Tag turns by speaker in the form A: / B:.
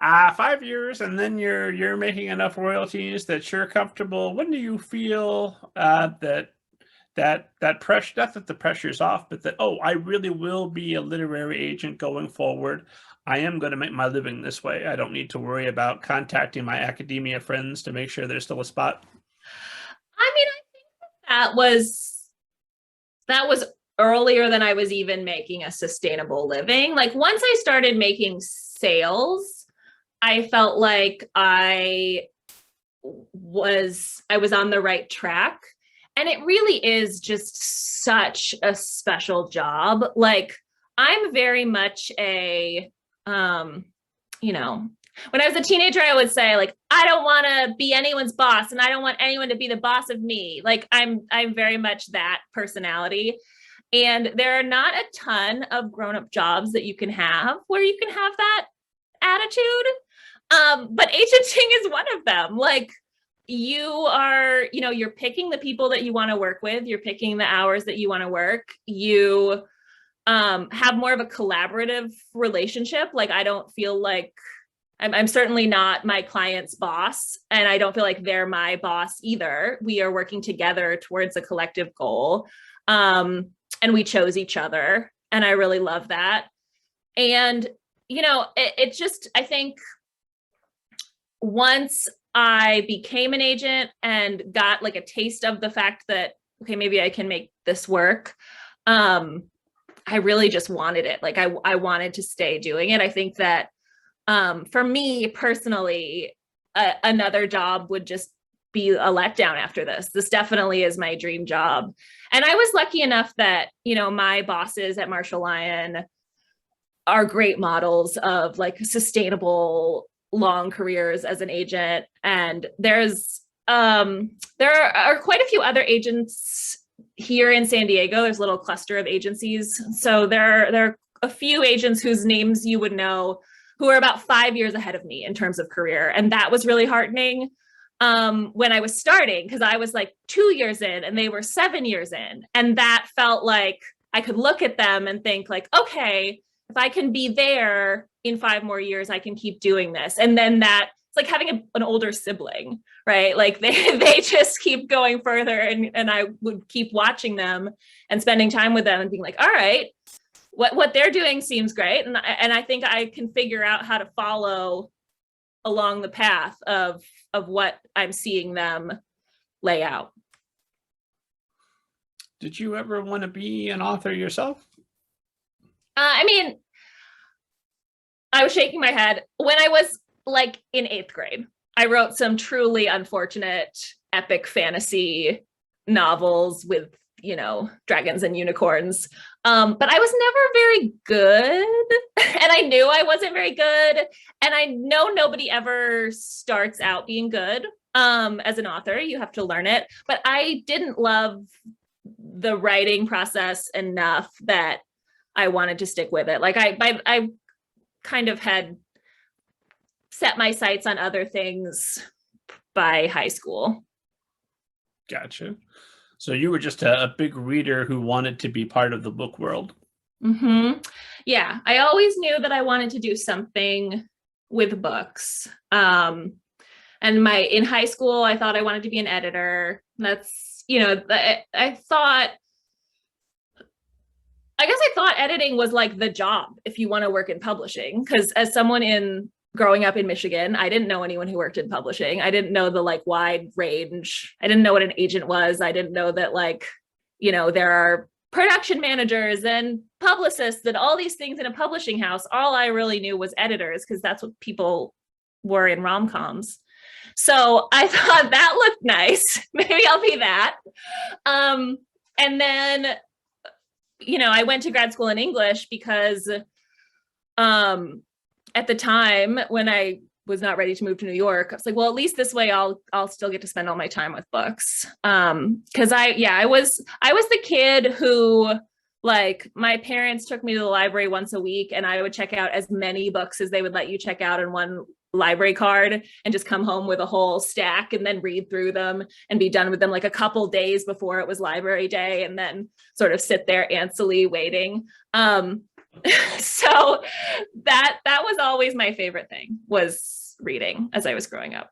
A: 5 years, and then you're making enough royalties that you're comfortable. When do you feel that pressure, not that the pressure's off, but that, oh, I really will be a literary agent going forward. I am going to make my living this way. I don't need to worry about contacting my academia friends to make sure there's still a spot.
B: I mean, I think that was earlier than I was even making a sustainable living. Like once I started making sales, I felt like I was on the right track. And it really is just such a special job. Like I'm very much you know, when I was a teenager, I would say like, I don't want to be anyone's boss and I don't want anyone to be the boss of me. Like I'm very much that personality. And there are not a ton of grown-up jobs that you can have where you can have that attitude. But agenting is one of them. Like you are, you're picking the people that you want to work with. You're picking the hours that you want to work. You have more of a collaborative relationship. Like I don't feel like I'm certainly not my client's boss, and I don't feel like they're my boss either. We are working together towards a collective goal. And we chose each other. And I really love that. And, it's just, I think once I became an agent and got like a taste of the fact that, okay, maybe I can make this work. I really just wanted it. Like I wanted to stay doing it. I think that for me personally, another job would just be a letdown after this. This definitely is my dream job. And I was lucky enough that, my bosses at Marsal Lyon are great models of like sustainable long careers as an agent. And there are quite a few other agents here in San Diego. There's a little cluster of agencies. So there are a few agents whose names you would know who are about 5 years ahead of me in terms of career. And that was really heartening when I was starting, because I was like 2 years in and they were 7 years in. And that felt like I could look at them and think like, okay, if I can be there in 5 more years, I can keep doing this. And then it's like having an older sibling, right? Like they just keep going further, and I would keep watching them and spending time with them and being like, all right, what they're doing seems great. And I think I can figure out how to follow along the path of what I'm seeing them lay out.
A: Did you ever want to be an author yourself?
B: I mean, I was shaking my head when I was like in 8th grade. I wrote some truly unfortunate epic fantasy novels with, dragons and unicorns. But I was never very good. And I knew I wasn't very good. And I know nobody ever starts out being good as an author. You have to learn it. But I didn't love the writing process enough that I wanted to stick with it. Like I kind of had set my sights on other things by high school.
A: Gotcha. So you were just a big reader who wanted to be part of the book world.
B: Mm-hmm. Yeah, I always knew that I wanted to do something with books. And in high school, I thought I wanted to be an editor. That's, I guess I thought editing was like the job if you want to work in publishing, because as someone growing up in Michigan, I didn't know anyone who worked in publishing. I didn't know the like wide range. I didn't know what an agent was. I didn't know that there are production managers and publicists and all these things in a publishing house. All I really knew was editors, because that's what people were in rom-coms. So I thought that looked nice. Maybe I'll be that. And then I went to grad school in English because at the time when I was not ready to move to New York, I was like, well, at least this way I'll still get to spend all my time with books. Cause I was the kid who, like, my parents took me to the library once a week and I would check out as many books as they would let you check out in one library card, and just come home with a whole stack and then read through them and be done with them like a couple days before it was library day, and then sort of sit there antsily waiting. So that was always my favorite thing was reading as I was growing up.